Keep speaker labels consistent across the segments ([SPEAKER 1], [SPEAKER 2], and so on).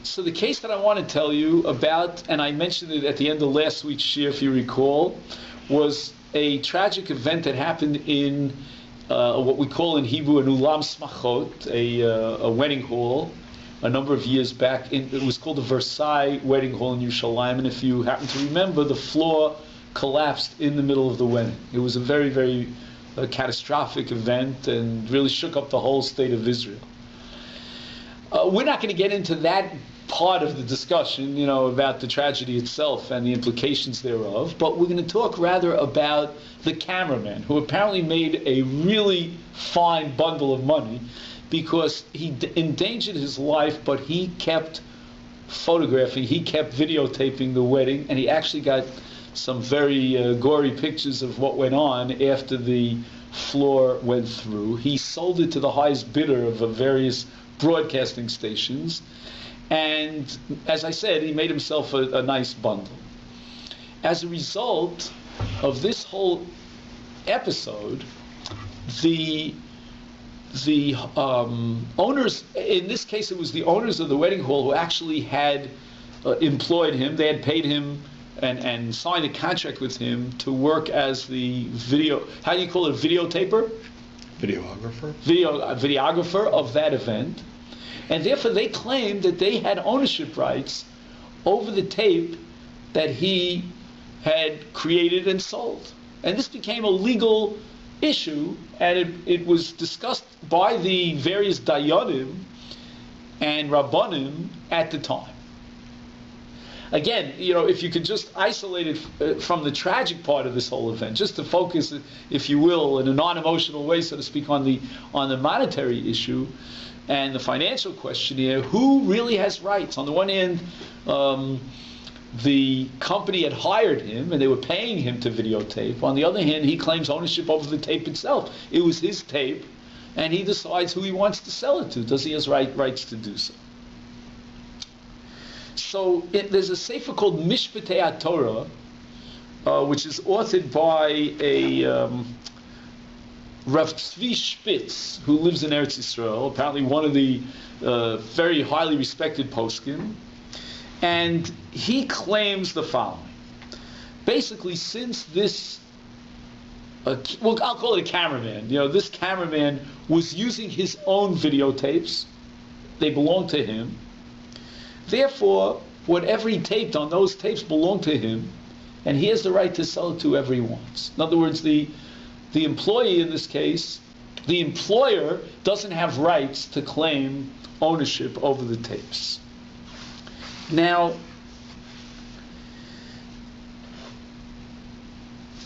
[SPEAKER 1] So the case that I want to tell you about, and I mentioned it at the end of last week's shir, if you recall, was a tragic event that happened in what we call in Hebrew an ulam smachot, a wedding hall, a number of years back. It was called the Versailles Wedding Hall in Yerushalayim, and if you happen to remember, the floor collapsed in the middle of the wedding. It was a very, very catastrophic event and really shook up the whole state of Israel. We're not going to get into that part of the discussion, about the tragedy itself and the implications thereof, but we're going to talk rather about the cameraman, who apparently made a really fine bundle of money because he endangered his life, but he kept photographing, he kept videotaping the wedding, and he actually got some very gory pictures of what went on after the floor went through. He sold it to the highest bidder of various broadcasting stations, and as I said, he made himself a nice bundle. As a result of this whole episode, the owners, in this case it was the owners of the wedding hall who actually had employed him. They had paid him and signed a contract with him to work as the how do you call it, videotaper? Videographer of that event. And therefore they claimed that they had ownership rights over the tape that he had created and sold. And this became a legal issue, and it was discussed by the various dayanim and rabbanim at the time. Again, if you could just isolate it from the tragic part of this whole event, just to focus, if you will, in a non-emotional way, so to speak, on the monetary issue and the financial question here, who really has rights? On the one hand, the company had hired him and they were paying him to videotape. On the other hand, he claims ownership over the tape itself. It was his tape, and he decides who he wants to sell it to. Does he have rights to do so? So there's a sefer called Mishpatei Torah, which is authored by a Rav Tzvi Spitz, who lives in Eretz Yisrael, apparently one of the very highly respected poskim, and he claims the following. Basically, since this, I'll call it a cameraman, this cameraman was using his own videotapes, they belong to him, therefore, whatever he taped on those tapes belong to him, and he has the right to sell it to whoever he wants. In other words, the employee in this case, the employer doesn't have rights to claim ownership over the tapes. Now,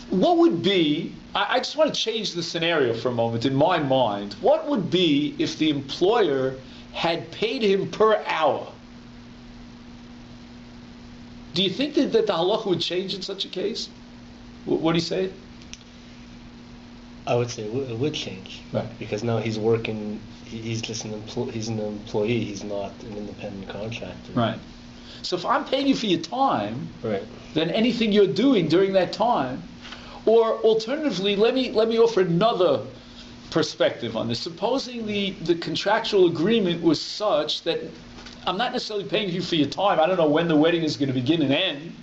[SPEAKER 1] what would be, I just want to change the scenario for a moment in my mind. What would be if the employer had paid him per hour? Do you think that the halacha would change in such a case? What do you say?
[SPEAKER 2] I would say it would change,
[SPEAKER 1] right? Because
[SPEAKER 2] now he's working. He's an employee. He's not an independent contractor,
[SPEAKER 1] right? So if I'm paying you for your time,
[SPEAKER 2] right,
[SPEAKER 1] then anything you're doing during that time, or alternatively, let me offer another perspective on this. Supposing the contractual agreement was such that I'm not necessarily paying you for your time. I don't know when the wedding is going to begin and end.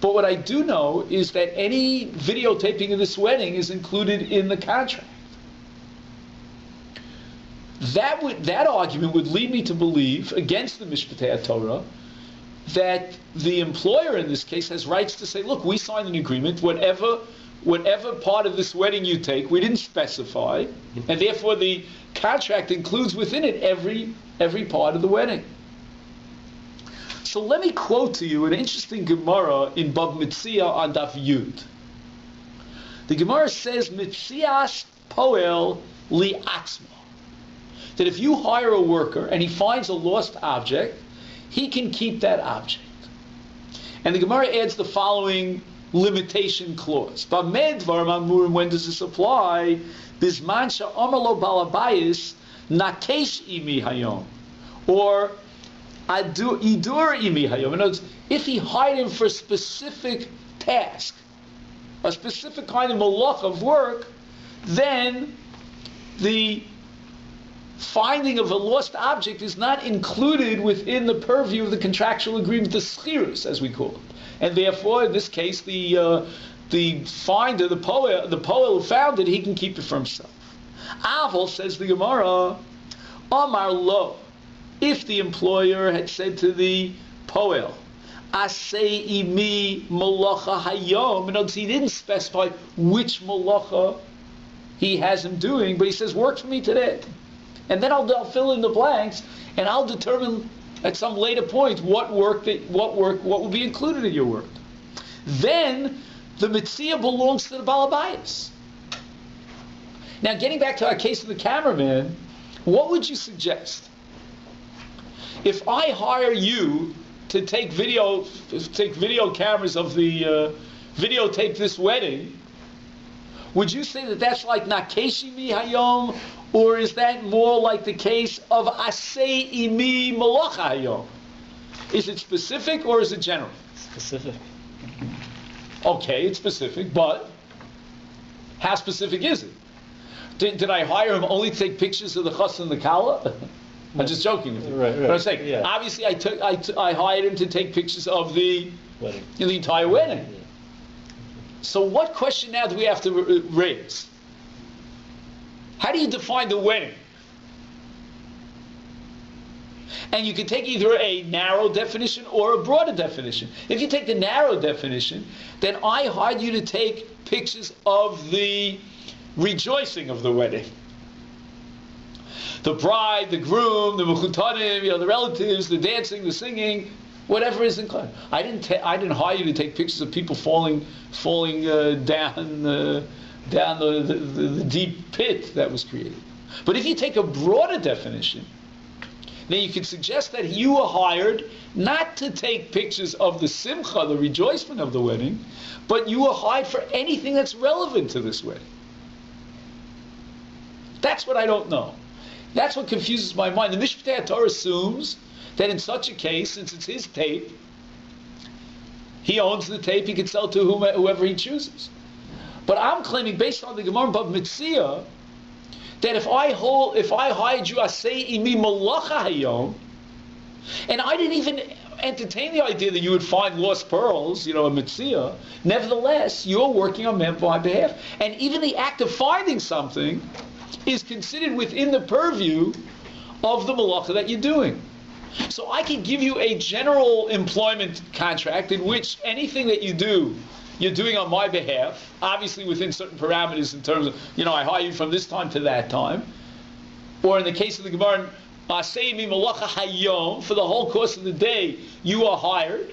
[SPEAKER 1] But what I do know is that any videotaping of this wedding is included in the contract. That argument would lead me to believe, against the Mishpatei Torah, that the employer in this case has rights to say, look, we signed an agreement, whatever part of this wedding you take, we didn't specify, and therefore the contract includes within it every part of the wedding. So let me quote to you an interesting Gemara in Bab Mitzia on Daf Yud. The Gemara says, Mitzias poel li'atzmo. That if you hire a worker and he finds a lost object, he can keep that object. And the Gemara adds the following limitation clause. B'med dvarim amurim, when does this apply? Bizman she'amar lo balabayis nakesh imi hayom. Or idur imi hayom. In other words, if he hired him for a specific task, a specific kind of malach of work, then the finding of a lost object is not included within the purview of the contractual agreement, the schirus, as we call it. And therefore, in this case, the finder, the poel who found it, he can keep it for himself. Aval, says the Gemara, Amar lo, if the employer had said to the poel, Asei imi malacha hayom, in other words, he didn't specify which malacha he has him doing, but he says, work for me today. And then I'll fill in the blanks, and I'll determine at some later point what will be included in your work. Then the Mitzia belongs to the Balabayas. Now, getting back to our case of the cameraman, what would you suggest? If I hire you to take video cameras of the videotape this wedding, would you say that that's like Nakeshi mi hayom, or is that more like the case of Asei imi malacha hayom? Is it specific or is it general?
[SPEAKER 2] Specific.
[SPEAKER 1] Okay, it's specific, but how specific is it? Did I hire him only to take pictures of the chas and the kala? I'm just joking with you.
[SPEAKER 2] Right.
[SPEAKER 1] But I'm saying,
[SPEAKER 2] yeah.
[SPEAKER 1] Obviously, I hired him to take pictures of the
[SPEAKER 2] Wedding.
[SPEAKER 1] The entire wedding.
[SPEAKER 2] Yeah.
[SPEAKER 1] So what question now do we have to raise? How do you define the wedding? And you can take either a narrow definition or a broader definition. If you take the narrow definition, then I hired you to take pictures of the rejoicing of the wedding. The bride, the groom, the mechutanim, the relatives, the dancing, the singing, whatever is included. I didn't hire you to take pictures of people falling down the deep pit that was created. But if you take a broader definition, then you can suggest that you were hired not to take pictures of the simcha, the rejoicement of the wedding, but you were hired for anything that's relevant to this wedding. That's what I don't know. That's what confuses my mind. The Mishpatei Torah assumes that in such a case, since it's his tape, he owns the tape, he can sell it to whoever he chooses. But I'm claiming, based on the Gemara Bab Mitzia, that if I hired you, Asei imi malacha hayom, and I didn't even entertain the idea that you would find lost pearls, a Mitzia, nevertheless, you're working on my behalf. And even the act of finding something is considered within the purview of the malacha that you're doing. So I can give you a general employment contract in which anything that you do, you're doing on my behalf, obviously within certain parameters in terms of, I hire you from this time to that time. Or in the case of the Gemara, Asei imi malacha hayom, for the whole course of the day, you are hired.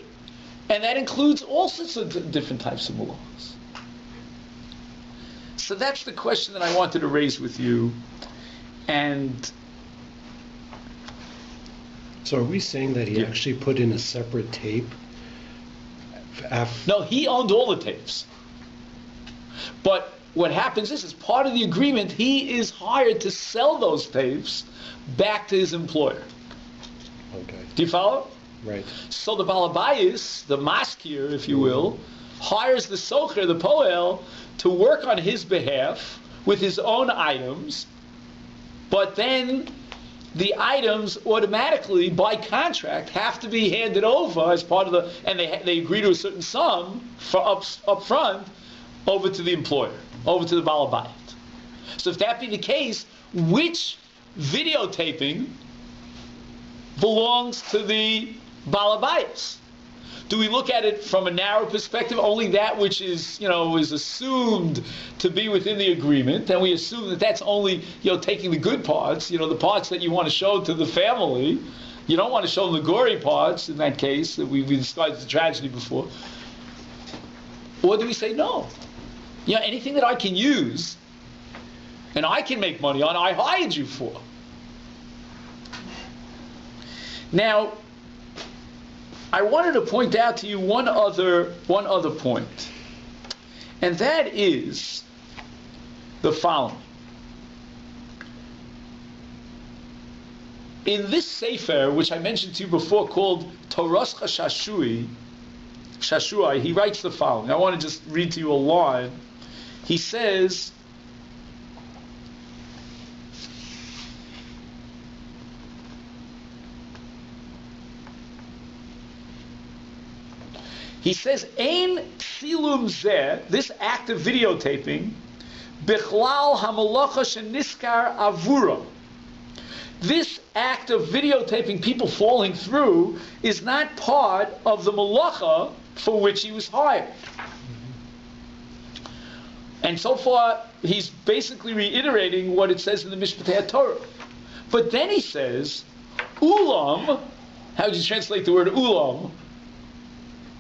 [SPEAKER 1] And that includes all sorts of different types of malachas. So that's the question that I wanted to raise with you. And
[SPEAKER 3] so are we saying that he actually put in a separate tape?
[SPEAKER 1] No, he owned all the tapes. But what happens is, as part of the agreement, he is hired to sell those tapes back to his employer.
[SPEAKER 3] Okay.
[SPEAKER 1] Do you follow?
[SPEAKER 3] Right.
[SPEAKER 1] So the Balabayas, the maskir, if you will, hires the socher, the poel, to work on his behalf with his own items, but then the items automatically, by contract, have to be handed over as part of the, and they agree to a certain sum for up front, over to the employer, over to the Balabayit. So if that be the case, which videotaping belongs to the Balabayas? Do we look at it from a narrow perspective, only that which is, is assumed to be within the agreement, and we assume that that's only, taking the good parts, the parts that you want to show to the family. You don't want to show them the gory parts, in that case, that we described the tragedy before. Or do we say no? Anything that I can use, and I can make money on, I hired you for. Now, I wanted to point out to you one other point, and that is the following. In this sefer, which I mentioned to you before, called Torah Shashui, he writes the following. I want to just read to you a line. He says, He says, Ein Tsilum Zeh, this act of videotaping, Bichlal Hamalacha Sheniskar Avura. This act of videotaping people falling through is not part of the malacha for which he was hired. And so far, he's basically reiterating what it says in the Mishpatei Torah. But then he says, Ulam, how do you translate the word ulam?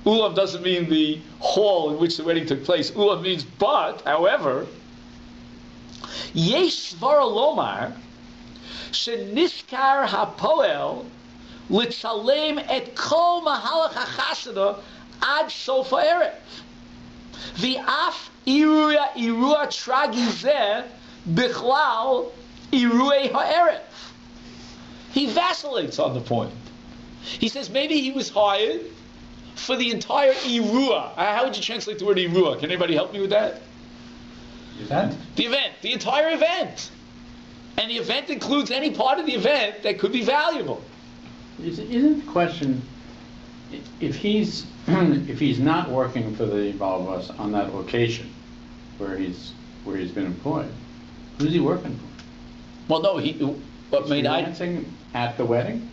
[SPEAKER 1] Ulam doesn't mean the hall in which the wedding took place. Ulam means but, however, Yesh Svara Lomar, Sheniskar HaPoel, Litzalem et Kol Mahalach HaChasana Ad Sof HaErev. V'af Irua Tragi Zeh Bichlal Iruei HaErev. He vacillates on the point. He says maybe he was hired for the entire Irua. How would you translate the word Irua? Can anybody help me with that?
[SPEAKER 4] Event?
[SPEAKER 1] The event. The entire event. And the event includes any part of the event that could be valuable.
[SPEAKER 4] Isn't the question, if he's not working for the Balabas on that location where he's been employed, who's he working for?
[SPEAKER 1] Well, no,
[SPEAKER 4] Freelancing at the wedding?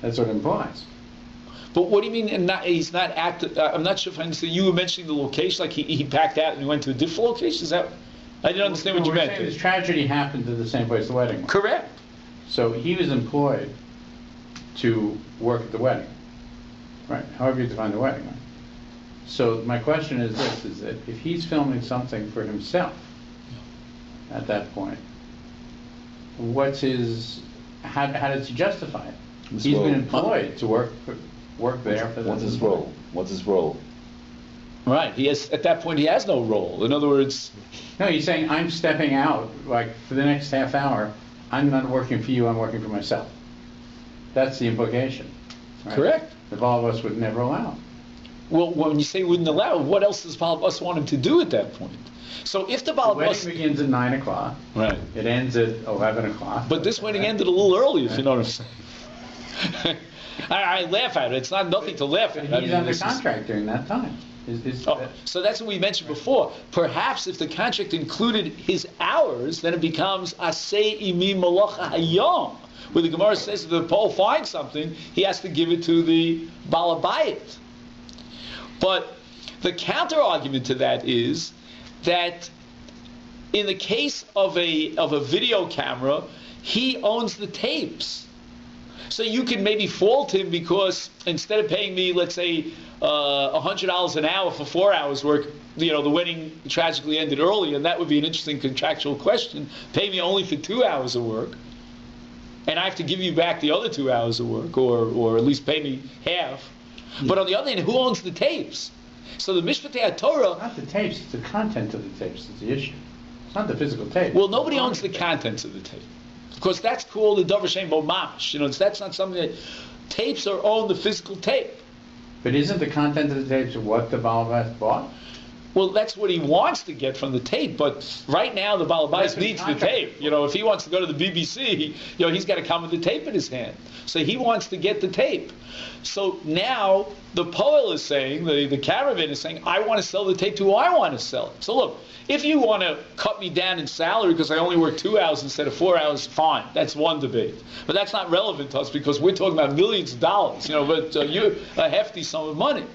[SPEAKER 4] That's what it implies.
[SPEAKER 1] But what do you mean? He's not active. I'm not sure if I understand. You were mentioning the location, like he packed out and he went to a different location. Is that? I didn't understand what you meant.
[SPEAKER 4] This tragedy happened to the same place the wedding was.
[SPEAKER 1] Correct.
[SPEAKER 4] So he was employed to work at the wedding, right? However you define the wedding. Right? So my question is this: is that if he's filming something for himself at that point, what's his? How does he justify it? He's been employed to work there for
[SPEAKER 5] What's his role? What's his role?
[SPEAKER 1] Right. He has at that point he has no role. In other words,
[SPEAKER 4] no. He's saying I'm stepping out. Like for the next half hour, I'm not working for you. I'm working for myself. That's the implication. Right?
[SPEAKER 1] Correct.
[SPEAKER 4] The Balabas would never allow.
[SPEAKER 1] Well, when you say wouldn't allow, what else does Balabas want him to do at that point? So if the Balabas...
[SPEAKER 4] The wedding begins at 9 o'clock.
[SPEAKER 1] Right.
[SPEAKER 4] It ends at 11 o'clock.
[SPEAKER 1] But this wedding ended a little early, if you know what I'm saying. I laugh at it. It's not nothing to laugh at.
[SPEAKER 4] He's under contract during that time.
[SPEAKER 1] So that's what we mentioned before. Perhaps if the contract included his hours, then it becomes aseh imi malacha hayom, where the Gemara says if the Pole finds something, he has to give it to the balabayit. But the counter argument to that is that in the case of a video camera, he owns the tapes. So you can maybe fault him because instead of paying me, let's say, $100 an hour for 4 hours work, the wedding tragically ended early, and that would be an interesting contractual question. Pay me only for 2 hours of work, and I have to give you back the other 2 hours of work, or at least pay me half. Yeah. But on the other hand, who owns the tapes? So the Mishpatei Torah...
[SPEAKER 4] Not the tapes, it's the content of the tapes that's the issue. It's not the physical tape.
[SPEAKER 1] Well, nobody owns the contents of the tape. Because that's called the Davar Shem Bo Mamash. That's not something that... Tapes are own the physical tape.
[SPEAKER 4] But isn't the content of the tapes what the Balabas bought?
[SPEAKER 1] Well, that's what he wants to get from the tape, but right now the Balabais needs the tape. If he wants to go to the BBC, he's got to come with the tape in his hand. So he wants to get the tape. So now the Poel is saying, the caravan is saying, I want to sell the tape to who I want to sell it. So look, if you want to cut me down in salary because I only work 2 hours instead of 4 hours, fine. That's one debate. But that's not relevant to us because we're talking about millions of dollars, but you're a hefty sum of money.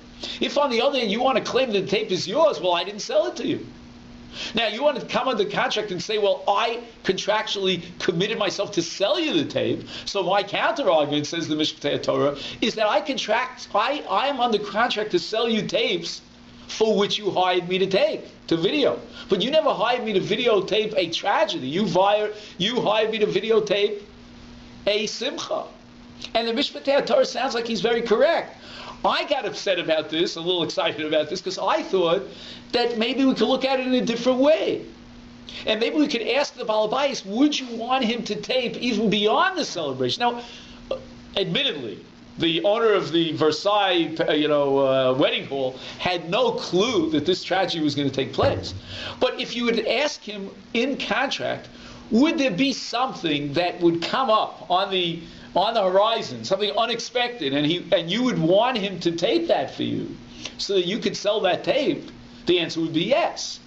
[SPEAKER 1] If on the other hand you want to claim that the tape is yours, well, I didn't sell it to you. Now you want to come under contract and say, well, I contractually committed myself to sell you the tape. So my counter argument, says the Mishpatei Torah, is that I am under contract to sell you tapes for which you hired me to video. But you never hired me to videotape a tragedy. You hired me to videotape a simcha. And the Mishpatei Torah sounds like he's very correct. I got upset about this, a little excited about this, because I thought that maybe we could look at it in a different way. And maybe we could ask the Balabais, would you want him to tape even beyond the celebration? Now, admittedly, the owner of the Versailles, wedding hall had no clue that this tragedy was going to take place. But if you would ask him in contract, would there be something that would come up on the on the horizon, something unexpected, and you would want him to tape that for you so that you could sell that tape, the answer would be yes.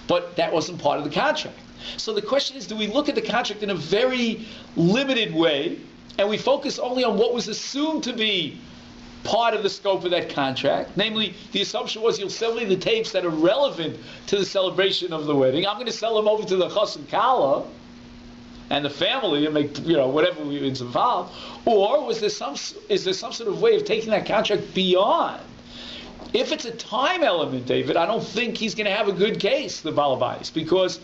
[SPEAKER 1] But that wasn't part of the contract. So the question is, do we look at the contract in a very limited way, and we focus only on what was assumed to be part of the scope of that contract? Namely, the assumption was, you'll sell me the tapes that are relevant to the celebration of the wedding. I'm going to sell them over to the chas and kala and the family and make, whatever is involved. Or is there some sort of way of taking that contract beyond? If it's a time element, David, I don't think he's going to have a good case, the Baal Bayis, because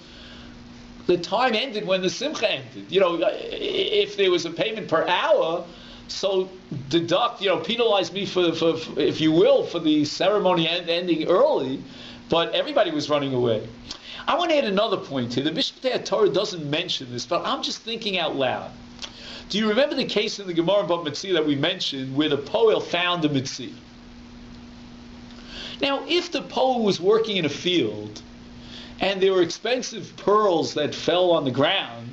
[SPEAKER 1] the time ended when the simcha ended. If there was a payment per hour, so deduct, penalize me for, if you will, for the ceremony ending early, but everybody was running away. I want to add another point here. The Bishop Torah doesn't mention this, but I'm just thinking out loud. Do you remember the case in the Gemara about Mitzvah that we mentioned, where the Poel found the Mitzvah? Now, if the Poel was working in a field, and there were expensive pearls that fell on the ground,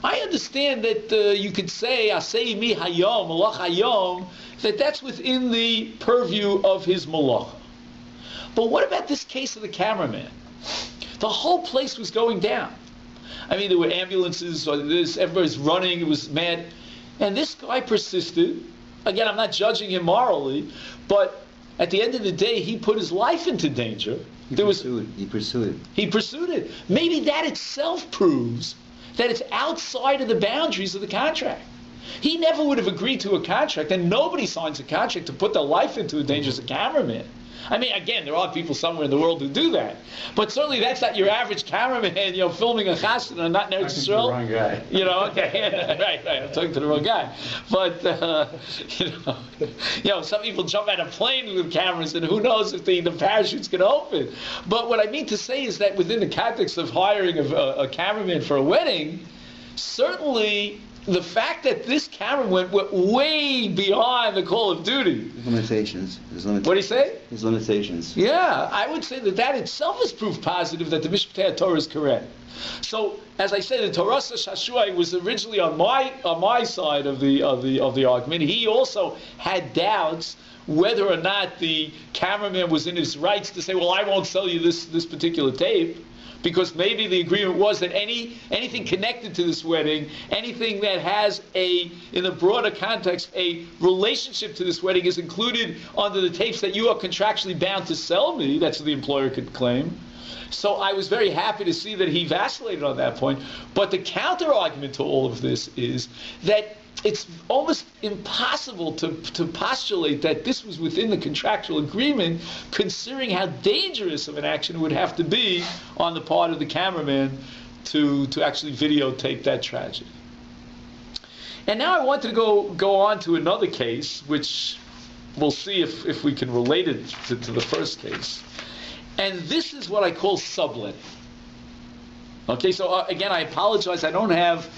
[SPEAKER 1] I understand that you could say, Asei mi hayom, malach hayom, that that's within the purview of his malacha. But what about this case of the cameraman? The whole place was going down. I mean, there were ambulances, everybody's running, it was mad. And this guy persisted. Again, I'm not judging him morally, but at the end of the day, he put his life into danger. He pursued it. Maybe that itself proves that it's outside of the boundaries of the contract. He never would have agreed to a contract, and nobody signs a contract to put their life into a danger as a cameraman. I mean, again, there are people somewhere in the world who do that, but certainly that's not your average cameraman, filming a chassan and not in Eretz Yisrael.
[SPEAKER 4] I'm talking to the wrong guy.
[SPEAKER 1] Okay, right. I'm talking to the wrong guy. But some people jump out of planes with cameras, and who knows if the parachute's going to open. But what I mean to say is that within the context of hiring a cameraman for a wedding, certainly the fact that this cameraman went way beyond the call of duty.
[SPEAKER 5] Limitations.
[SPEAKER 1] What do you say?
[SPEAKER 5] There's limitations.
[SPEAKER 1] Yeah, I would say that itself is proof positive that the Mishpatei Torah is correct. So, as I said, the Torah Shashuai was originally on my side of the argument. He also had doubts whether or not the cameraman was in his rights to say, well, I won't sell you this particular tape, because maybe the agreement was that anything connected to this wedding, anything that has in the broader context, a relationship to this wedding is included under the tapes that you are contractually bound to sell me. That's what the employer could claim. So I was very happy to see that he vacillated on that point. But the counter argument to all of this is that it's almost impossible to postulate that this was within the contractual agreement, considering how dangerous of an action it would have to be on the part of the cameraman to actually videotape that tragedy. And now I want to go on to another case, which we'll see if we can relate it to the first case. And this is what I call subletting. Okay, so again, I apologize. I don't have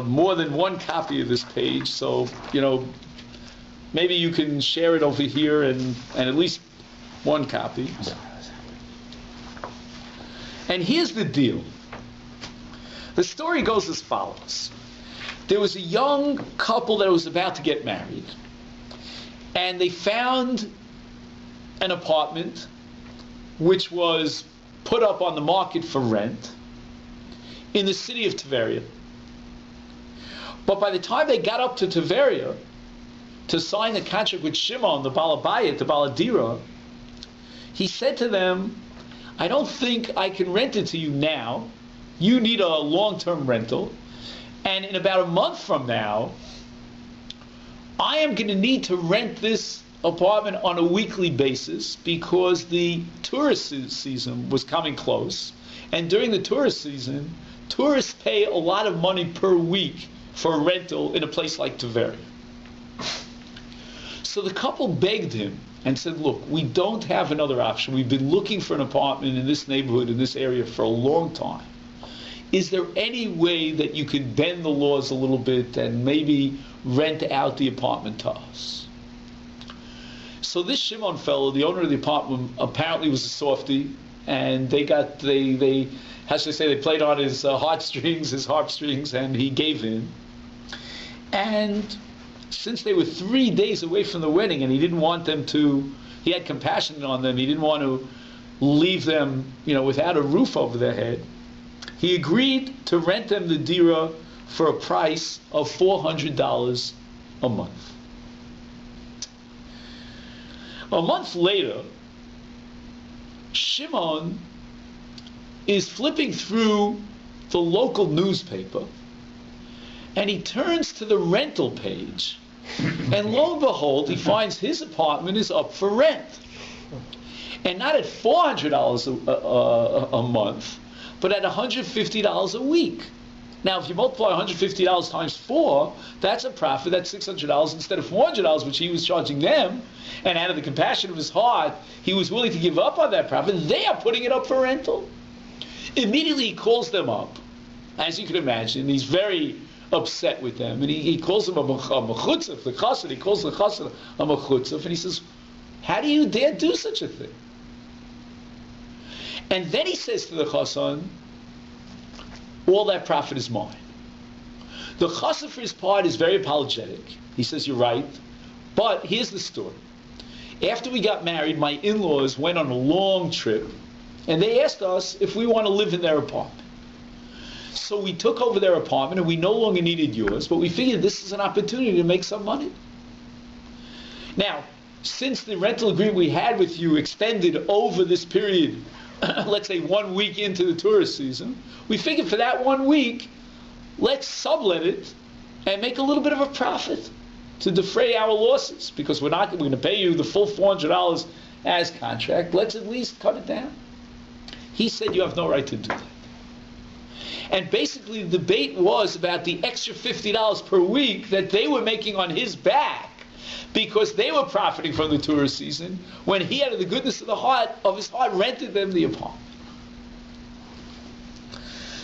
[SPEAKER 1] more than one copy of this page, so maybe you can share it over here and at least one copy. And here's the deal. The story goes as follows. There was a young couple that was about to get married, and they found an apartment which was put up on the market for rent in the city of Tveria. But by the time they got up to Tveria to sign the contract with Shimon, the Baal Bayit, the Baal Adira, he said to them, I don't think I can rent it to you now. You need a long-term rental. And in about a month from now, I am going to need to rent this apartment on a weekly basis because the tourist season was coming close. And during the tourist season, tourists pay a lot of money per week for a rental in a place like Tveria. So the couple begged him and said, look, we don't have another option. We've been looking for an apartment in this neighborhood, in this area for a long time. Is there any way that you could bend the laws a little bit and maybe rent out the apartment to us? So this Shimon fellow, the owner of the apartment, apparently was a softie, and they played on his heartstrings, and he gave in. And since they were 3 days away from the wedding, and he didn't want them to, he had compassion on them, he didn't want to leave them, without a roof over their head, he agreed to rent them the dira for a price of $400 a month. A month later, Shimon is flipping through the local newspaper, and he turns to the rental page, and lo and behold, he finds his apartment is up for rent. And not at $400 a month, but at $150 a week. Now, if you multiply $150 times 4, that's a profit. That's $600 instead of $400, which he was charging them. And out of the compassion of his heart, he was willing to give up on that profit. They are putting it up for rental. Immediately, he calls them up, as you can imagine. He's very upset with them, and he calls them a mechutzef, the chassid. He calls the chassid a mechutzef, and he says, "How do you dare do such a thing?" And then he says to the chassan, "All that profit is mine." The chassid, for his part, is very apologetic. He says, "You're right, but here's the story. After we got married, my in-laws went on a long trip, and they asked us if we want to live in their apartment. So we took over their apartment, and we no longer needed yours, but we figured this is an opportunity to make some money. Now, since the rental agreement we had with you extended over this period, let's say 1 week into the tourist season, we figured for that 1 week, let's sublet it and make a little bit of a profit to defray our losses, because we're going to pay you the full $400 as contract. Let's at least cut it down." He said, "You have no right to do that." And basically the debate was about the extra $50 per week that they were making on his back, because they were profiting from the tourist season, when he, out of the goodness of his heart, rented them the apartment.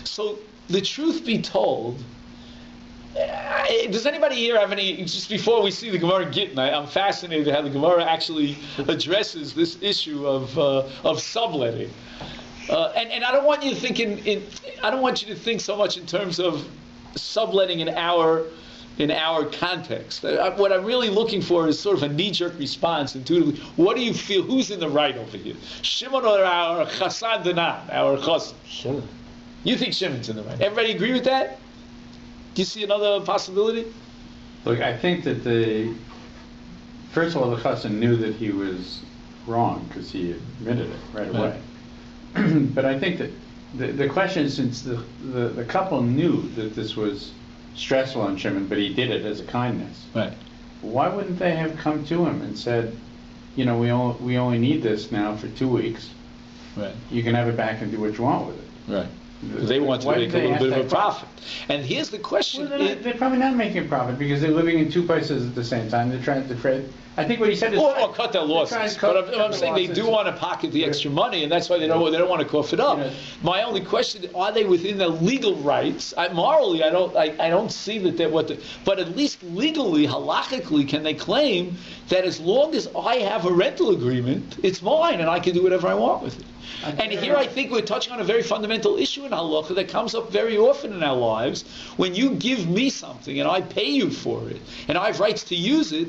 [SPEAKER 1] So the truth be told, does anybody here have any, just before we see the Gemara Gittin, I'm fascinated how the Gemara actually addresses this issue of subletting. And I don't want you to think I don't want you to think so much in terms of subletting in our context. What I'm really looking for is sort of a knee-jerk response intuitively. What do you feel? Who's in the right over here? Shimon or our Chassan Danan, our Chassan?
[SPEAKER 2] Shimon.
[SPEAKER 1] You think Shimon's in the right? Everybody agree with that? Do you see another possibility?
[SPEAKER 4] Look, I think that first of all, the Chassan knew that he was wrong because he admitted it right away. But I think that the question is, since the couple knew that this was stressful on Shimon, but he did it as a kindness.
[SPEAKER 1] Right.
[SPEAKER 4] Why wouldn't they have come to him and said, we only need this now for 2 weeks.
[SPEAKER 1] Right.
[SPEAKER 4] You can have it back and do what you want with it.
[SPEAKER 1] Right. They want to make a little bit of a profit. And here's the question.
[SPEAKER 4] Well, they're probably not making a profit because they're living in 2 places at the same time. They're trying to trade. I think what he said is
[SPEAKER 1] or cut their losses. But I'm saying they do want to pocket the extra money, and that's why they don't want to cough it up. My only question: are they within their legal rights? Morally, I don't see that they're but at least legally, halachically, can they claim that as long as I have a rental agreement, it's mine, and I can do whatever I want with it? And here I think we're touching on a very fundamental issue in halacha that comes up very often in our lives. When you give me something and I pay you for it, and I have rights to use it,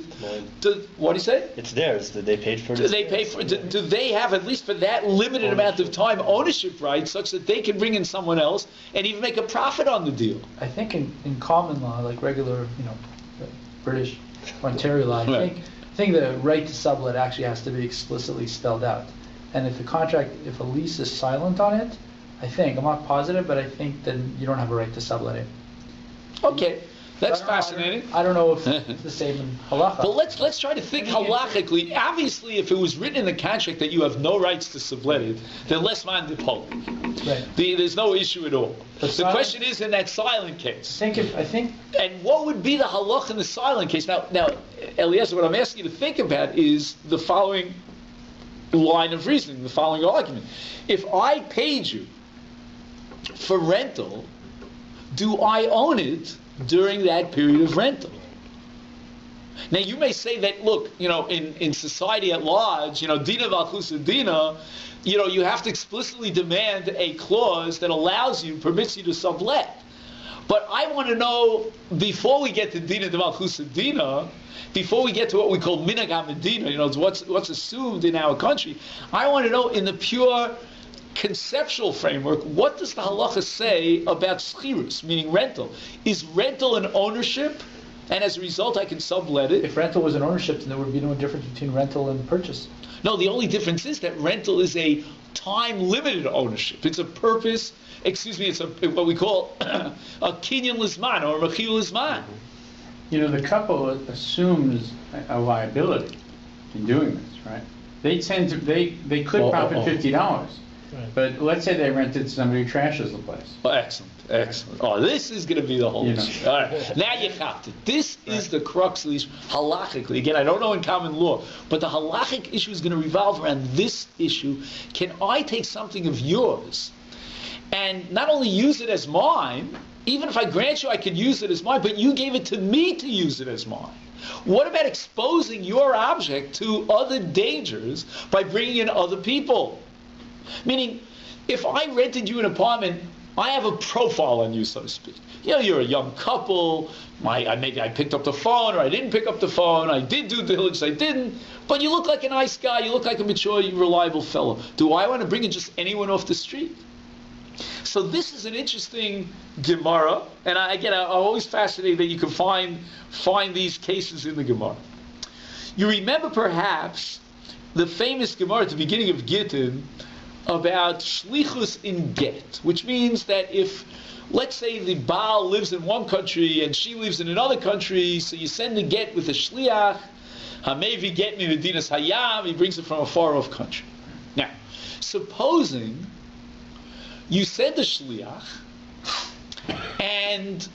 [SPEAKER 1] what do you say?
[SPEAKER 2] It's theirs. They paid for it.
[SPEAKER 1] Do they pay for it? Do they have, at least for that limited amount of time, ownership rights such that they can bring in someone else and even make a profit on the deal?
[SPEAKER 6] I think in common law, like regular, British Ontario law, I think the right to sublet actually has to be explicitly spelled out. And if if a lease is silent on it, I'm not positive, but I think then you don't have a right to sublet it.
[SPEAKER 1] Okay, that's fascinating.
[SPEAKER 6] I don't know if it's the same in halacha.
[SPEAKER 1] But let's try to think halachically. Obviously, if it was written in the contract that you have no rights to sublet it, then less man de pole.
[SPEAKER 6] Right.
[SPEAKER 1] There's no issue at all. The question is in that silent case.
[SPEAKER 6] I think.
[SPEAKER 1] And what would be the halach in the silent case? Now, Eliezer, what I'm asking you to think about is the following line of reasoning, the following argument. If I paid you for rental, do I own it during that period of rental? Now you may say that, look, in society at large, dina v'alchusa dina, you have to explicitly demand a clause that permits you to sublet. But I want to know, before we get to Dina de Malchus Dina, before we get to what we call Minhag HaMedina, what's assumed in our country, I want to know in the pure conceptual framework, what does the halacha say about schirus, meaning rental? Is rental an ownership, and as a result I can sublet it?
[SPEAKER 6] If rental was an ownership, then there would be no difference between rental and purchase.
[SPEAKER 1] No, the only difference is that rental is a time-limited ownership. It's a purpose, it's what we call a kinyan lizman or a mechil lizman.
[SPEAKER 4] The couple assumes a liability in doing this, right? They could profit $50, but let's say they rented to somebody who trashes the place.
[SPEAKER 1] Oh, excellent. Oh, this is going to be the whole issue. All right, now you have to. This is the crux of these halachically. Again, I don't know in common law, but the halachic issue is going to revolve around this issue. Can I take something of yours and not only use it as mine, even if I grant you I could use it as mine, but you gave it to me to use it as mine? What about exposing your object to other dangers by bringing in other people? Meaning, if I rented you an apartment, I have a profile on you, so to speak. You're a young couple, maybe I picked up the phone, or I didn't pick up the phone, I did due diligence, I didn't, but you look like a nice guy, you look like a mature, reliable fellow. Do I want to bring in just anyone off the street? So this is an interesting Gemara, and I'm always fascinated that you can find these cases in the Gemara. You remember perhaps the famous Gemara at the beginning of Gittin about shlichus in get, which means that if, let's say, the Baal lives in one country and she lives in another country, so you send the get with a shliach, hamevi get mi medinas hayam, he brings it from a far off country. Now, supposing you send the shliach, and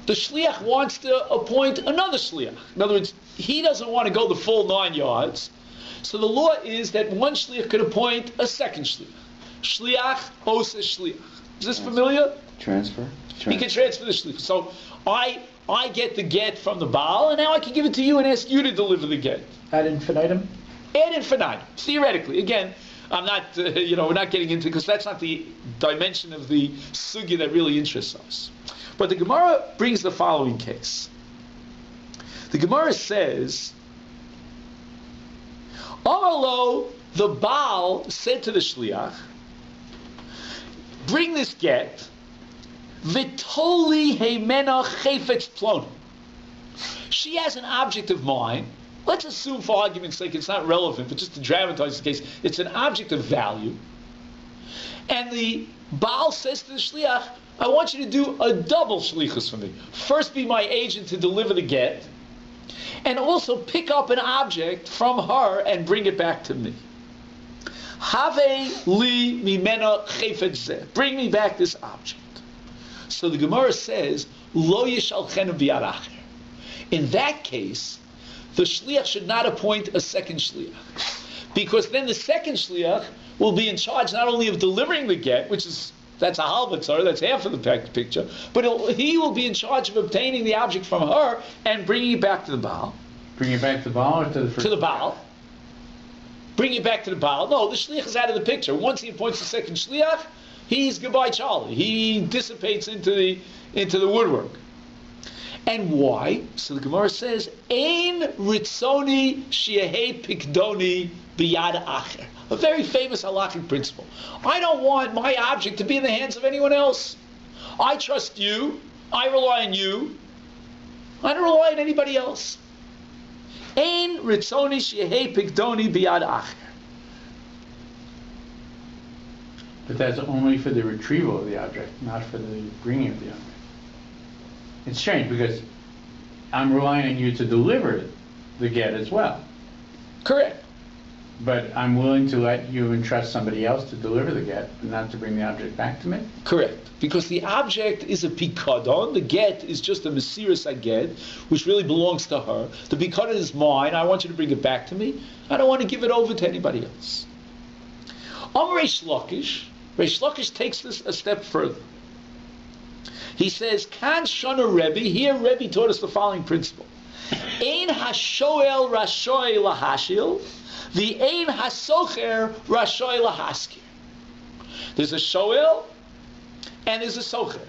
[SPEAKER 1] the shliach wants to appoint another shliach. In other words, he doesn't want to go the full 9 yards. So the law is that one shliach could appoint a second shliach. Shliach osa shliach. Is this familiar?
[SPEAKER 5] Transfer.
[SPEAKER 1] He can transfer the shliach. So I get the get from the Baal, and now I can give it to you and ask you to deliver the get.
[SPEAKER 6] Ad infinitum?
[SPEAKER 1] Ad infinitum. Theoretically. Again, I'm not, we're not getting into, because that's not the dimension of the sugya that really interests us. But the Gemara brings the following case. The Gemara says, Amalo, the Baal said to the shliach, bring this get, vitoli heimena chefetz ploni. She has an object of mine. Let's assume, for argument's sake, it's not relevant, but just to dramatize the case, it's an object of value. And the Baal says to the shliach, I want you to do a double shlichus for me. First be my agent to deliver the get, and also pick up an object from her and bring it back to me. Have li mimena chefetz zeh. Bring me back this object. So the Gemara says, Lo yishalchenu biyad acher. In that case, the shliach should not appoint a second shliach, because then the second shliach will be in charge not only of delivering the get, that's a halvatzar, that's half of the picture, but he will be in charge of obtaining the object from her and bringing it back to the Baal.
[SPEAKER 4] Bring it back to the Baal or to the first?
[SPEAKER 1] To the Baal. Bring it back to the Baal. No, the shliach is out of the picture. Once he appoints the second shliach, he's goodbye Charlie. He dissipates into the woodwork. And why? So the Gemara says, Ein ritzoni shiehei pikdoni biyad acher. A very famous halakhic principle. I don't want my object to be in the hands of anyone else. I trust you. I rely on you. I don't rely on anybody else. Ein ritzoni shiehei pikdoni biyad acher.
[SPEAKER 4] But that's only for the retrieval of the object, not for the bringing of the object. It's strange because I'm relying on you to deliver the get as well.
[SPEAKER 1] Correct.
[SPEAKER 4] But I'm willing to let you entrust somebody else to deliver the get, but not to bring the object back to me?
[SPEAKER 1] Correct. Because the object is a pikadon, the get is just a mesiras get, which really belongs to her. The pikadon is mine, I want you to bring it back to me. I don't want to give it over to anybody else. Reish Lakish takes this a step further. He says, Kan Shana Rebbe, here Rebbe taught us the following principle. Ein hashoel rashoy lahashil, the ein hasocher rashoy lahaskir. There's a shoel and there's a socher.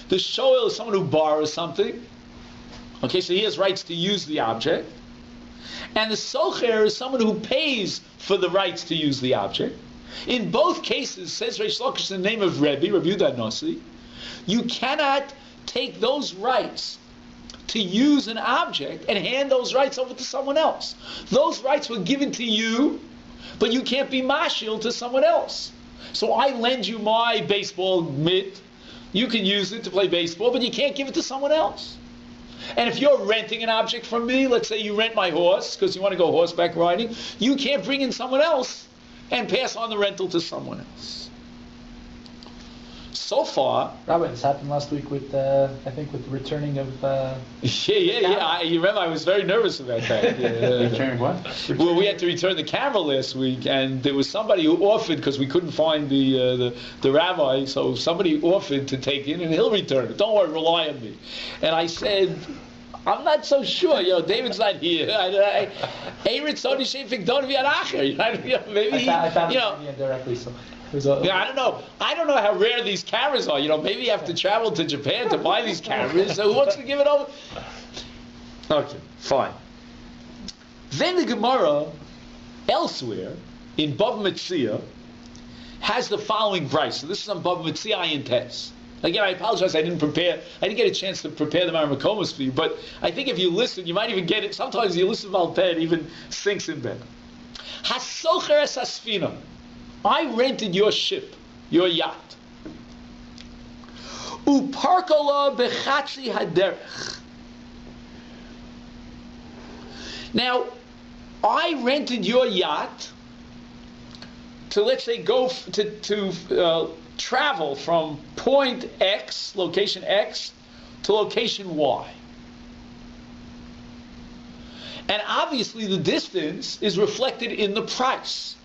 [SPEAKER 1] The shoel is someone who borrows something. Okay, so he has rights to use the object. And the socher is someone who pays for the rights to use the object. In both cases, says Reish Lakish in the name of Rabbi Yehuda Nasi, you cannot take those rights to use an object and hand those rights over to someone else. Those rights were given to you, but you can't be mashil to someone else. So I lend you my baseball mitt, you can use it to play baseball, but you can't give it to someone else. And if you're renting an object from me, let's say you rent my horse because you want to go horseback riding, you can't bring in someone else and pass on the rental to someone else. So far,
[SPEAKER 6] Rabbi, this happened last week with, I think, with the returning of.
[SPEAKER 1] Yeah. You remember, I was very nervous about that.
[SPEAKER 4] Returning what?
[SPEAKER 1] Well, we had to return the camera last week, and there was somebody who offered because we couldn't find the rabbi, so somebody offered to take in, and he'll return it. Don't worry, rely on me. And I said, I'm not so sure. David's not here. Maybe
[SPEAKER 6] I found it indirectly, so.
[SPEAKER 1] I don't know. I don't know how rare these cameras are. Maybe you have to travel to Japan to buy these cameras. So who wants to give it over? Okay, fine. Then the Gemara, elsewhere in Bava Metzia, has the following brayso. So this is on Bava Metzia Ayin Tes. Again, I apologize. I didn't get a chance to prepare the Maramakomas for you. But I think if you listen, you might even get it. Sometimes you listen to Malpeh, it even sinks in better. Hasocher es hasfina. I rented your ship, your yacht. Uparkola bechatzi haderech. Now, I rented your yacht to, let's say, go to travel from point X, location X, to location Y. And obviously the distance is reflected in the price.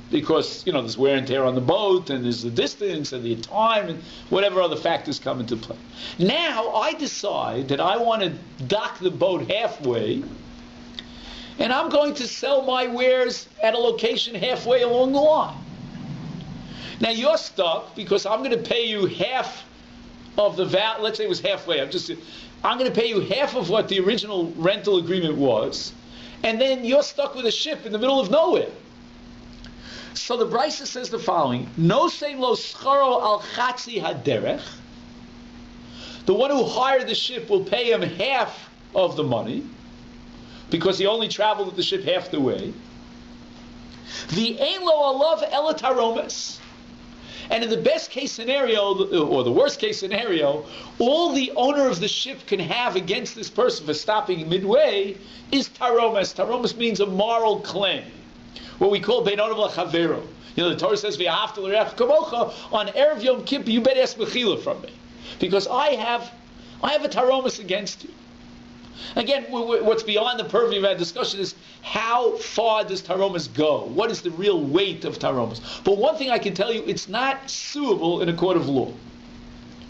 [SPEAKER 1] Because, there's wear and tear on the boat, and there's the distance, and the time, and whatever other factors come into play. Now, I decide that I want to dock the boat halfway, and I'm going to sell my wares at a location halfway along the line. Now, you're stuck, because I'm going to pay you half of the value. Let's say it was halfway. I'm going to pay you half of what the original rental agreement was, and then you're stuck with a ship in the middle of nowhere. So the Brisa says the following: No say lo scharo al chatzi haderech. The one who hired the ship will pay him half of the money because he only traveled with the ship half the way. The ein lo alav ela taromes. And in the best case scenario, or the worst case scenario, all the owner of the ship can have against this person for stopping midway is taromes. Taromes means a moral claim. What we call beinonav lachavero. The Torah says, "V'ahavta l'reach kamocha." On erev Yom Kippur, you better ask mechila from me, because I have a taromus against you. Again, what's beyond the purview of our discussion is how far does taromus go? What is the real weight of taromus? But one thing I can tell you, it's not suable in a court of law.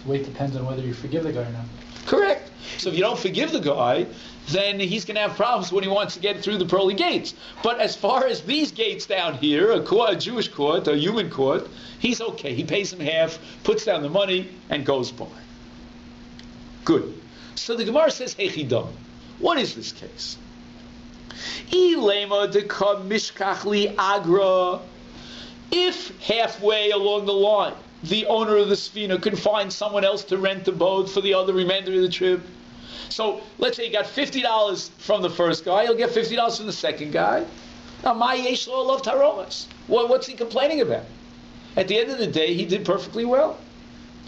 [SPEAKER 6] The weight depends on whether you forgive the guy or not.
[SPEAKER 1] Correct. So if you don't forgive the guy, then he's going to have problems when he wants to get through the pearly gates. But as far as these gates down here, a Jewish court, a human court, he's okay. He pays him half, puts down the money, and goes by. Good. So the Gemara says, Hechidam. What is this case? Ilema deka mishkach li agra. If halfway along the line, the owner of the Sfina can find someone else to rent the boat for the other remainder of the trip. So let's say he got $50 from the first guy, he'll get $50 from the second guy. Now, my yesh lo love taromas. What's he complaining about? At the end of the day, he did perfectly well.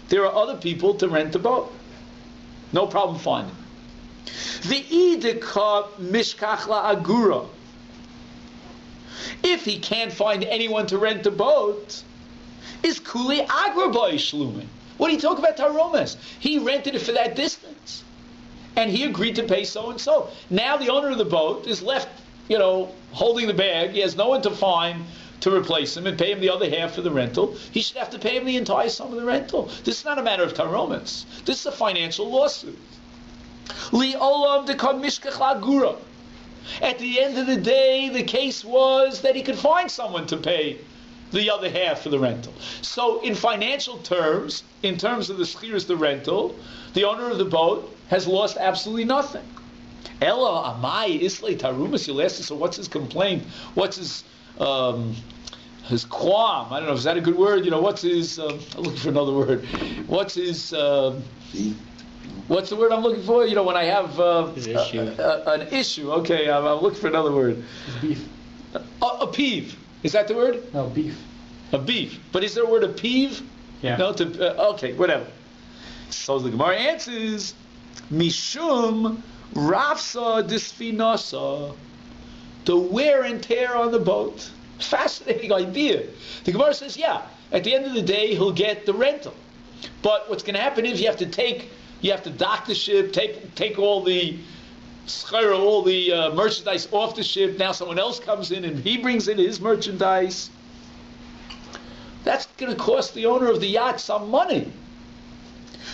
[SPEAKER 1] There are other people to rent the boat. No problem finding. The idika mishkach la agura. If he can't find anyone to rent the boat, is kuli agra boy shlumin. What do you talk about taromas? He rented it for that distance, and he agreed to pay so and so. Now the owner of the boat is left, holding the bag. He has no one to find to replace him and pay him the other half for the rental. He should have to pay him the entire sum of the rental. This is not a matter of taromas. This is a financial lawsuit. Li olam dekad mishkach la'agura. At the end of the day, the case was that he could find someone to pay the other half for the rental. So in financial terms, in terms of the schiras, the rental, the owner of the boat has lost absolutely nothing. Ella amai islay tarumas. You'll ask, so what's his complaint? What's his qualm? I don't know. Is that a good word? What's his? I'm looking for another word. What's his? What's the word I'm looking for? When I have an issue. Okay, I'm looking for another word.
[SPEAKER 6] Beef.
[SPEAKER 1] A peeve. Is that the word?
[SPEAKER 6] No, beef.
[SPEAKER 1] A beef. But is there a word, a peeve?
[SPEAKER 4] Yeah.
[SPEAKER 1] No. Okay, whatever. So the Gemara answers, Mishum Rafsa Disfinasa, the wear and tear on the boat. Fascinating idea. The Gemara says, yeah, at the end of the day, he'll get the rental. But what's going to happen is you have to dock the ship, take all the merchandise off the ship. Now someone else comes in and he brings in his merchandise. That's going to cost the owner of the yacht some money.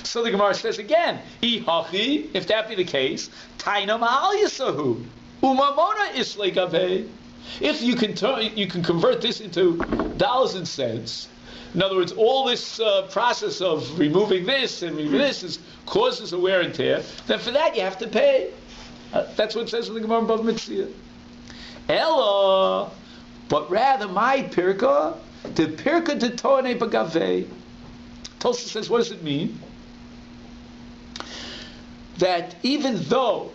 [SPEAKER 1] So the Gemara says again, if that be the case, taina ma'al yasahu umamona islay gavei. If you can convert this into dollars and cents. In other words, all this process of removing this and removing this causes a wear and tear. Then for that you have to pay. That's what it says in the Gemara above MiTzion. Ella, but rather my pirka, the pirka de toane bagave. Tosha says, what does it mean? That even though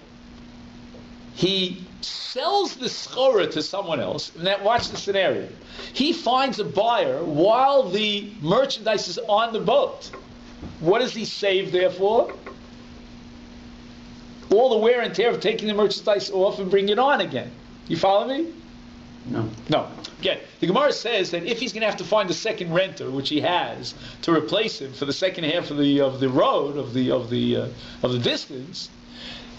[SPEAKER 1] he sells the schora to someone else, and watch the scenario, he finds a buyer while the merchandise is on the boat. What does he save therefore? All the wear and tear of taking the merchandise off and bringing it on again. You follow me? No. Again, the Gemara says that if he's going to have to find a second renter, which he has, to replace him for the second half of the road of the distance,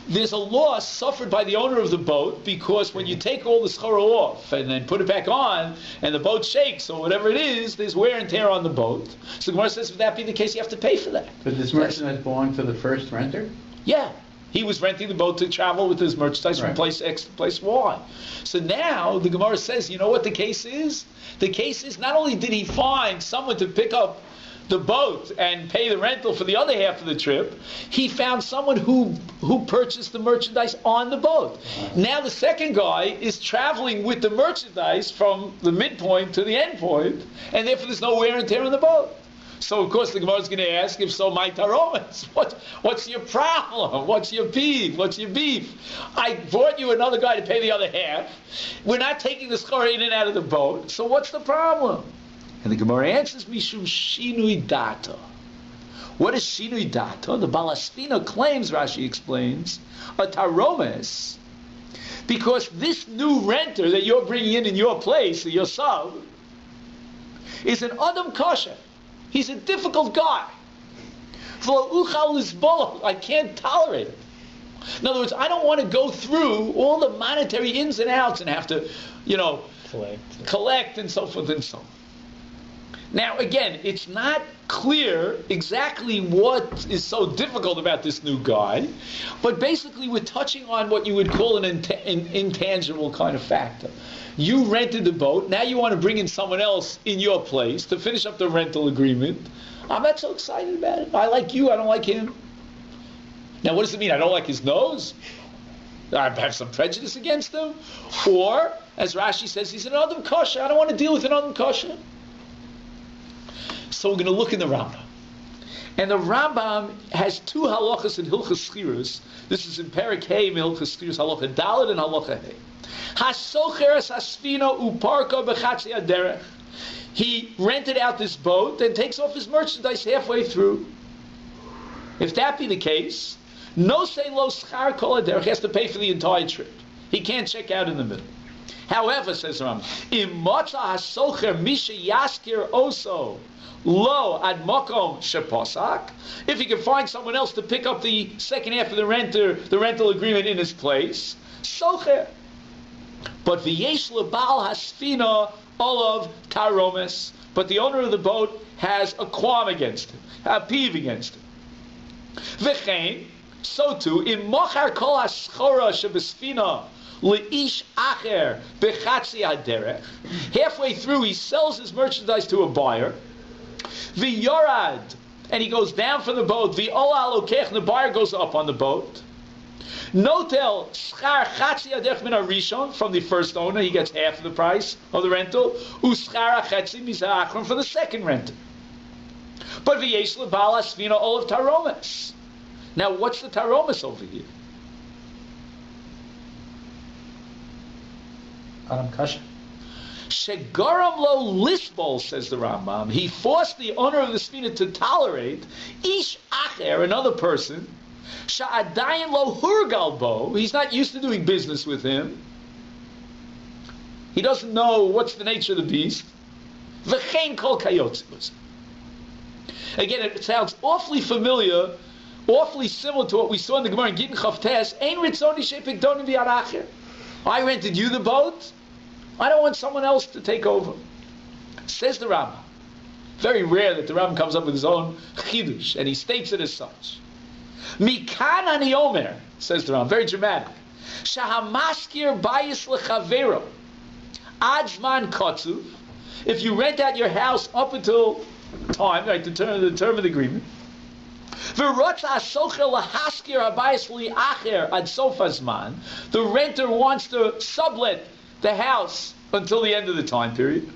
[SPEAKER 1] there's a loss suffered by the owner of the boat, because when you take all the schora off and then put it back on and the boat shakes or whatever it is, there's wear and tear on the boat. So the Gemara says, if that be the case, you have to pay for that.
[SPEAKER 4] But this merchandise belonged to the first renter?
[SPEAKER 1] Yeah. He was renting the boat to travel with his merchandise from place X to place Y. So now the Gemara says, you know what the case is? The case is not only did he find someone to pick up the boat and pay the rental for the other half of the trip, he found someone who purchased the merchandise on the boat. Now the second guy is traveling with the merchandise from the midpoint to the end point, and therefore there's no wear and tear on the boat. So of course the Gemara is going to ask, if so, my taromas, what's your problem? What's your peeve? What's your beef? I brought you another guy to pay the other half. We're not taking the schora in and out of the boat. So what's the problem? And the Gemara answers, Mishum Shinui Data. What is Shinui Data? The Balaspina claims, Rashi explains, a taromes, because this new renter that you're bringing in your place, or your sub, is an Adam Kosher. He's a difficult guy. I can't tolerate it. In other words, I don't want to go through all the monetary ins and outs and have to, collect and so forth and so on. Now, again, it's not clear exactly what is so difficult about this new guy, but basically we're touching on what you would call an intangible kind of factor. You rented the boat, now you want to bring in someone else in your place to finish up the rental agreement. I'm not so excited about it. I like you, I don't like him. Now what does it mean? I don't like his nose? I have some prejudice against him? Or, as Rashi says, he's an Adam Kosher. I don't want to deal with an Adam Kosher. So we're going to look in the Rambam. And the Rambam has two halachas in Hilchas Schiras. This is in Perek Hey, Hilchas Schiras, halacha Dalet and halacha Hey. Hasocheres hasfina uparka bechatzi aderech. He rented out this boat and takes off his merchandise halfway through. If that be the case, no say lo schar kol aderech, he has to pay for the entire trip. He can't check out in the middle. However, says Rambam, im matza hasocher misha yaskir oso lo ad mokom sheposak, if he can find someone else to pick up the second half of the rental agreement in his place, socher. But v'yesh lebal hasfina olav taromes, but the owner of the boat has a qualm against him, a peeve against him. V'chein, so too, im mochar kol haschora shebesfina leish acher bechatzi haderech. Halfway through, he sells his merchandise to a buyer. V'yorad, and he goes down from the boat. V'ola alokech, and the buyer goes up on the boat. Notel schar chatzi haderech min harishon, from the first owner, he gets half of the price of the rental. Uschar chatzi mizachron, for the second renter. But v'yesh lebal asvina olav taromes. Now, what's the taromes over here?
[SPEAKER 6] Adam Kasha.
[SPEAKER 1] Shegaram lo lisbol, says the Rambam. He forced the owner of the Sfina to tolerate ish acher, another person. Sha'adayin lo hurgal bo. He's not used to doing business with him. He doesn't know what's the nature of the beast. V'chein kol kayotzim. Again, it sounds awfully familiar, awfully similar to what we saw in the Gemara in Gittin Chavtes. Ein ritzoni shepikdonim v'yad acher. I rented you the boat. I don't want someone else to take over. Says the Rambam. Very rare that the Rambam comes up with his own chidush, and he states it as such. Mikan ani omer, says the Rambam, very dramatic. Shahamaskir bayis lechavero ad zman kotzuv. If you rent out your house up until time, right, the term of the agreement. The renter wants to sublet the house until the end of the time period.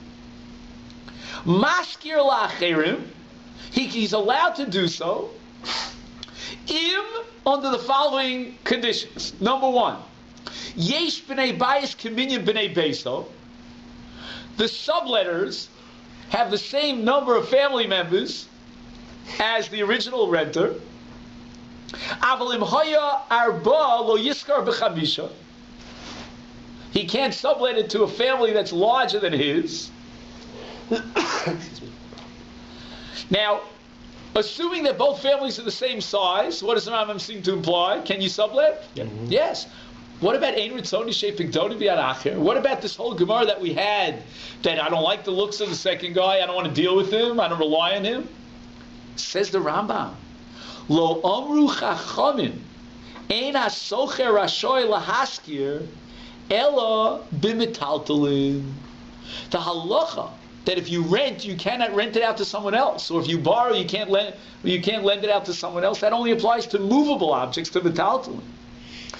[SPEAKER 1] Maskir la'acherim, he's allowed to do so under the following conditions. Number one, yesh b'nei bayis k'minyan b'nei beiso. The subletters have the same number of family members as the original renter. Avalim haya arba lo yiskar b'chamisha. He can't sublet it to a family that's larger than his. Now, assuming that both families are the same size, what does the Rambam seem to imply? Can you sublet?
[SPEAKER 2] Yep.
[SPEAKER 1] Yes. What about Ein Ritzoni Shepikdoni B'Yad Acher? What about this whole Gemara that we had, that I don't like the looks of the second guy, I don't want to deal with him, I don't rely on him? Says the Rambam, Lo Omru Chachamim Ein HaSocher Rashoy Lahaskir Ela B'Metaltalin. The halacha that if you rent, you cannot rent it out to someone else, or if you borrow, you can't lend it out to someone else. That only applies to movable objects, to metaltalin.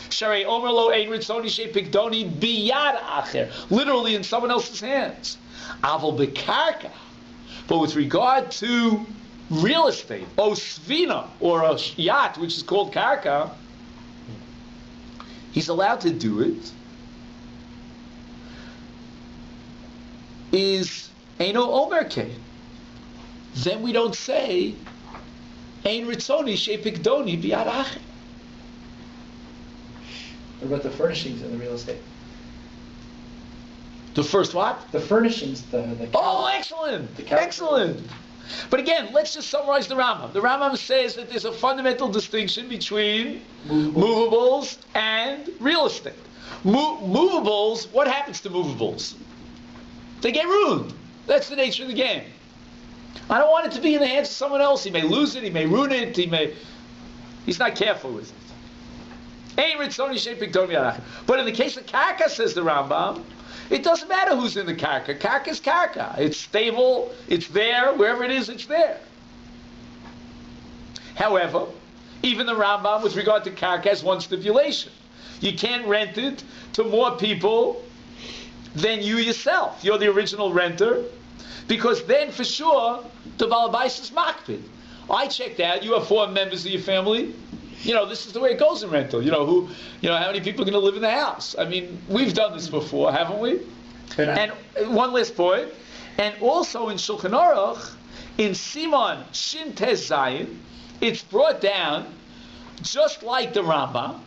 [SPEAKER 1] Sharei Omer Lo Ein Ritzoni Shepikdoni Biyad Acher, literally in someone else's hands. Aval Bekarka, but with regard to real estate, Osvina, or a yacht, which is called Karka, he's allowed to do it. Is Eino Omer Ke. Then we don't say Ein Ritzoni Shepikdoni Biyad Acher.
[SPEAKER 6] What about the furnishings in the real estate?
[SPEAKER 1] The first what?
[SPEAKER 6] The furnishings, the
[SPEAKER 1] Oh, excellent! Excellent! But again, let's just summarize the Rambam. The Rambam says that there's a fundamental distinction between movables and real estate. Movables, what happens to movables? They get ruined. That's the nature of the game. I don't want it to be in the hands of someone else. He may lose it, he may ruin it, he's not careful with it. But in the case of karka, says the Rambam, it doesn't matter who's in the karka. Karka is karka. It's stable, it's there, wherever it is, it's there. However, even the Rambam, with regard to karka, has one stipulation. You can't rent it to more people than you yourself. You're the original renter, because then for sure the balabais is makpid. I checked out, you have 4 members of your family. This is the way it goes in rental. How many people are going to live in the house? I mean, we've done this before, haven't we? And one last point. And also in Shulchan Aruch, in Simon Shin Tez Zayin, it's brought down, just like the Rambam,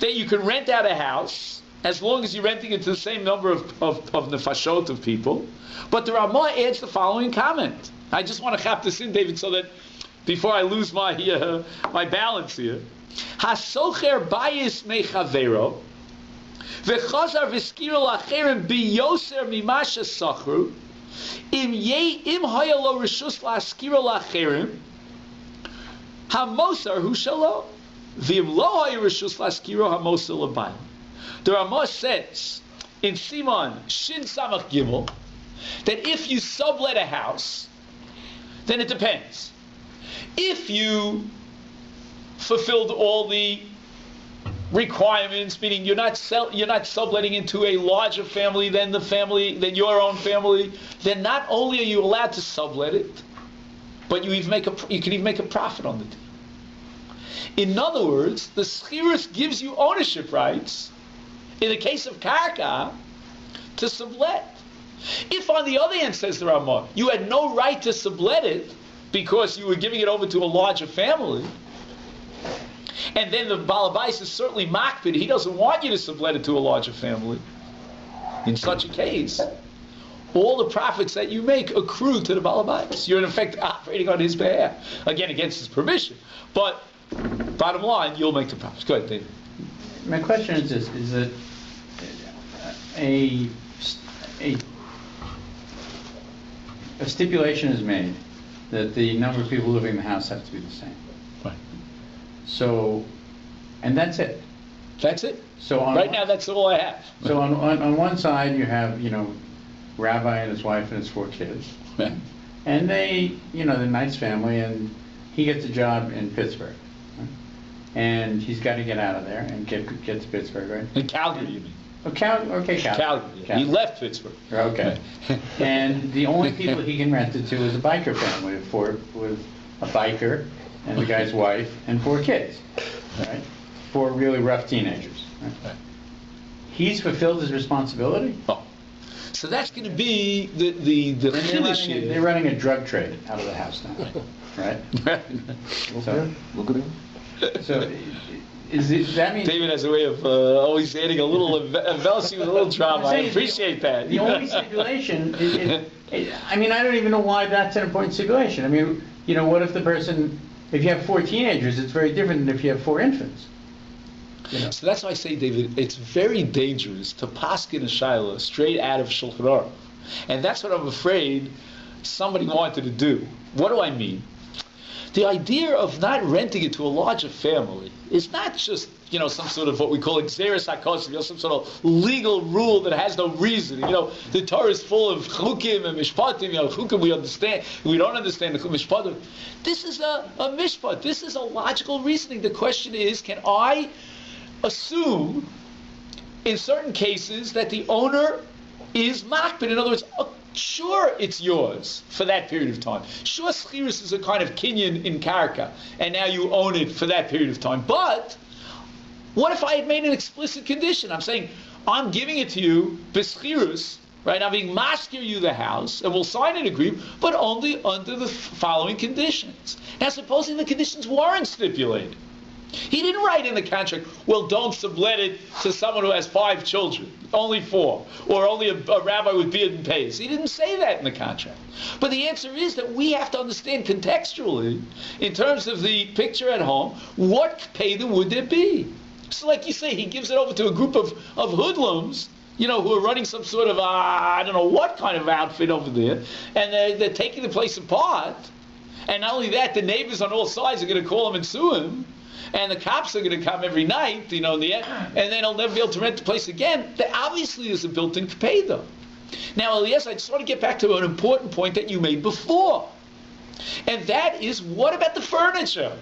[SPEAKER 1] that you can rent out a house as long as you're renting it to the same number of nefashot of people. But the Ramah adds the following comment. I just want to chap this in, David, so that before I lose my balance here. Hasocher bayis mechavero v'chazar v'skiro lacherim biyoser mimasha sachru im haya lo rishus laskiro lacherim hamosar hu shalo v'im lo haya rishus laskiro hamosar labayim. The Ramah says in Siman Shin Samach Gimel that if you sublet a house, then it depends. If you fulfilled all the requirements, meaning you're not subletting into a larger family than your own family, then not only are you allowed to sublet it, but you can even make a profit on the deal. In other words, the schirus gives you ownership rights in the case of karka to sublet. If on the other hand, says the Ramah, you had no right to sublet it because you were giving it over to a larger family, and then the balabais is certainly makpid, he doesn't want you to sublet it to a larger family, in such a case, all the profits that you make accrue to the balabais. You're in effect operating on his behalf, again against his permission, but bottom line, you'll make the profits. Go ahead, David.
[SPEAKER 4] My question is this: is that a stipulation is made that the number of people living in the house have to be the same?
[SPEAKER 1] Right.
[SPEAKER 4] So, and that's it.
[SPEAKER 1] That's it.
[SPEAKER 4] So
[SPEAKER 1] right now, that's all I have.
[SPEAKER 4] So on one side you have Rabbi and his wife and his 4 kids,
[SPEAKER 1] Right.
[SPEAKER 4] and they they're a nice family, and he gets a job in Pittsburgh, right? And he's got to get out of there and get to Pittsburgh, right?
[SPEAKER 1] In Calgary, you mean?
[SPEAKER 4] Oh, Calgary.
[SPEAKER 1] Calgary. He left Pittsburgh.
[SPEAKER 4] Okay. And the only people he can rent it to is a biker family with a biker and the guy's wife and 4 kids, right? 4 really rough teenagers. Right? He's fulfilled his responsibility.
[SPEAKER 1] Oh. So that's going to be the chiddush here.
[SPEAKER 4] They're running a drug trade out of the house now, right? So,
[SPEAKER 5] Look at him.
[SPEAKER 4] So that mean
[SPEAKER 1] David has a way of always adding a little embellishing with a little drama. I appreciate that.
[SPEAKER 4] The only stipulation I don't even know why that's an important stipulation. I mean, what if if you have 4 teenagers, it's very different than if you have 4 infants.
[SPEAKER 1] So that's why I say, David, it's very dangerous to paskin a shaila straight out of Shulchan Aruch. And that's what I'm afraid somebody wanted to do. What do I mean? The idea of not renting it to a larger family is not just, some sort of what we call exeris hakosim, some sort of legal rule that has no reason. The Torah is full of chukim and mishpatim. Chukim we understand, we don't understand the mishpatim. This is a mishpat. This is a logical reasoning. The question is, can I assume in certain cases that the owner is makbid? In other words, sure, it's yours for that period of time. Sure, schirus is a kind of kinyan in karka, and now you own it for that period of time. But what if I had made an explicit condition? I'm saying, I'm giving it to you, beschirus, right? I'm being maskir you the house, and we'll sign an agreement, but only under the following conditions. Now, supposing the conditions weren't stipulated. He didn't write in the contract, well, don't sublet it to someone who has 5 children, only 4, or only a rabbi with beard and pays. He didn't say that in the contract. But the answer is that we have to understand contextually, in terms of the picture at home, what payda would there be? So like you say, he gives it over to a group of hoodlums, who are running some sort of, I don't know what kind of outfit over there, and they're taking the place apart. And not only that, the neighbors on all sides are going to call him and sue him. And the cops are going to come every night, in the end, and then he'll never be able to rent the place again. There obviously is a built-in kapeda. Now, Elias, I just want to get back to an important point that you made before. And that is, what about the furniture?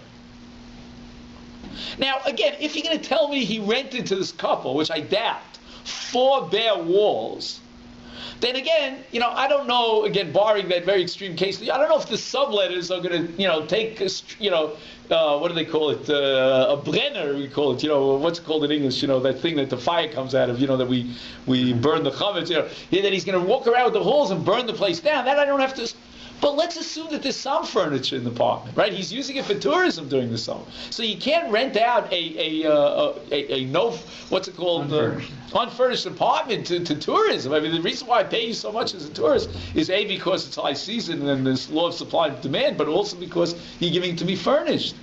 [SPEAKER 1] Now, again, if you're going to tell me he rented to this couple, which I doubt, 4 bare walls, then again, I don't know, again, barring that very extreme case, I don't know if the subletters are going to, take, what do they call it, a brenner, we call it, what's it called in English, that thing that the fire comes out of, that we burn the chametz, that he's going to walk around with the halls and burn the place down. That I don't have to. But let's assume that there's some furniture in the apartment, right? He's using it for tourism during the summer. So you can't rent out a no, what's it called? Unfurnished apartment to tourism. I mean, the reason why I pay you so much as a tourist is A, because it's high season and there's law of supply and demand, but also because you're giving it to be furnished.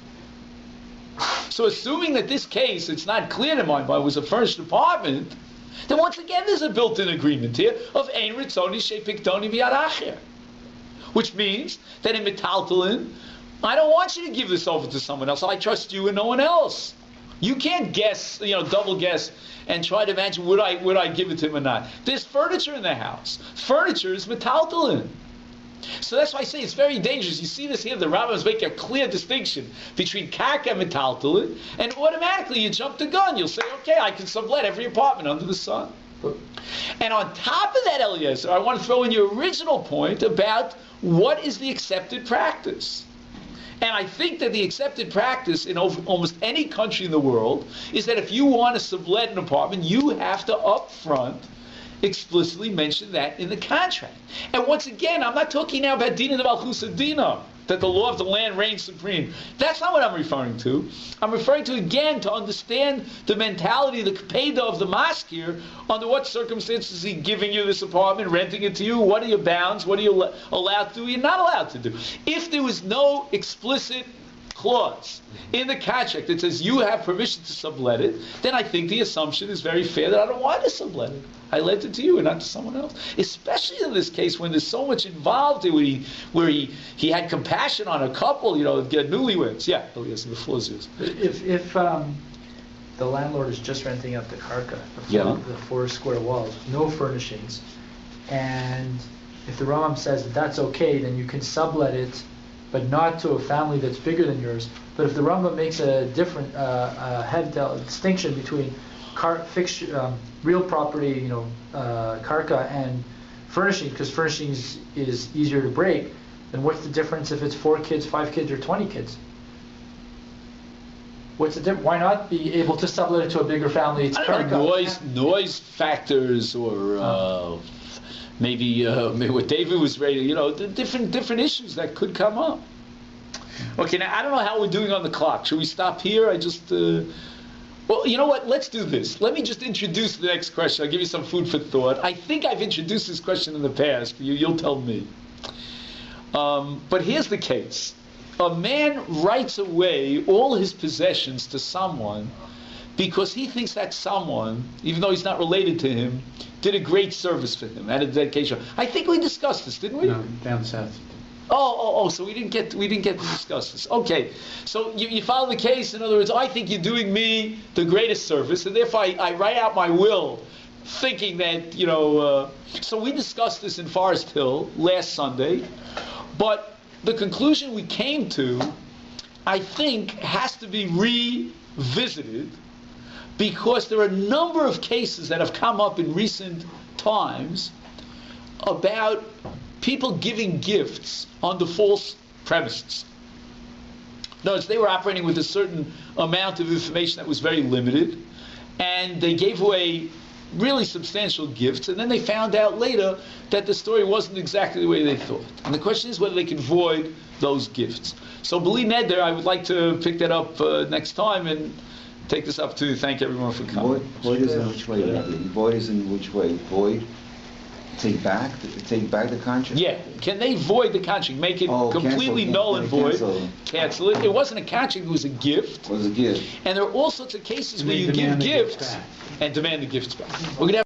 [SPEAKER 1] So assuming that this case, it's not clear in my mind, was a furnished apartment, then once again there's a built-in agreement here of ein ritzoni shepiktoni b'yad acher. Which means that in metaltalin, I don't want you to give this over to someone else. I trust you and no one else. You can't guess, double guess and try to imagine would I give it to him or not. There's furniture in the house. Furniture is metaltalin. So that's why I say it's very dangerous. You see this here, the rabbis make a clear distinction between karka and metaltalin, and automatically you jump the gun. You'll say, okay, I can sublet every apartment under the sun. And on top of that, Eliezer, I want to throw in your original point about what is the accepted practice. And I think that the accepted practice in almost any country in the world is that if you want to sublet an apartment, you have to up front explicitly mention that in the contract. And once again, I'm not talking now about Dina de Malchusa Dina, that the law of the land reigns supreme. That's not what I'm referring to. I'm referring to, again, to understand the mentality, the kapeda of the maskir. Under what circumstances is he giving you this apartment, renting it to you? What are your bounds? What are you allowed to do? You're not allowed to do. If there was no explicit clause in the contract that says you have permission to sublet it, then I think the assumption is very fair that I don't want to sublet it. I lent it to you and not to someone else. Especially in this case when there's so much involved where he had compassion on a couple, get newlyweds. Yeah, yes, the floor is yours.
[SPEAKER 6] If the landlord is just renting out the karka, the 4 square walls, no furnishings, and if the Rambam says that that's okay, then you can sublet it, but not to a family that's bigger than yours. But if the Rambam makes a different distinction between real property, karka, and furnishing, because furnishing is easier to break, then what's the difference if it's 4 kids, 5 kids, or 20 kids? What's the difference? Why not be able to sublet it to a bigger family? It's
[SPEAKER 1] noise factors, or maybe what David was rating, the different issues that could come up. Okay, now I don't know how we're doing on the clock. Should we stop here? Well, you know what? Let's do this. Let me just introduce the next question. I'll give you some food for thought. I think I've introduced this question in the past. You'll tell me. But here's the case. A man writes away all his possessions to someone because he thinks that someone, even though he's not related to him, did a great service for him at a dedication. I think we discussed this, didn't we?
[SPEAKER 4] No, down south.
[SPEAKER 1] Oh! So we didn't get to discuss this. Okay, so you follow the case. In other words, I think you're doing me the greatest service, and therefore I write out my will, thinking that So we discussed this in Forest Hill last Sunday, but the conclusion we came to, I think, has to be revisited, because there are a number of cases that have come up in recent times about people giving gifts under false premises. In other words, they were operating with a certain amount of information that was very limited, and they gave away really substantial gifts, and then they found out later that the story wasn't exactly the way they thought. And the question is whether they can void those gifts. So, B'li Neder, I would like to pick that up next time and take this opportunity to thank everyone for coming.
[SPEAKER 5] Void is in which way, Rabbi? Void is in which way? Void? Take back the contract?
[SPEAKER 1] Yeah. Can they void the contract? Make it completely null and void? Cancel it. It wasn't a contract, it was a gift.
[SPEAKER 5] It was a gift.
[SPEAKER 1] And there are all sorts of cases where you give gifts and demand the gifts back. We're going to have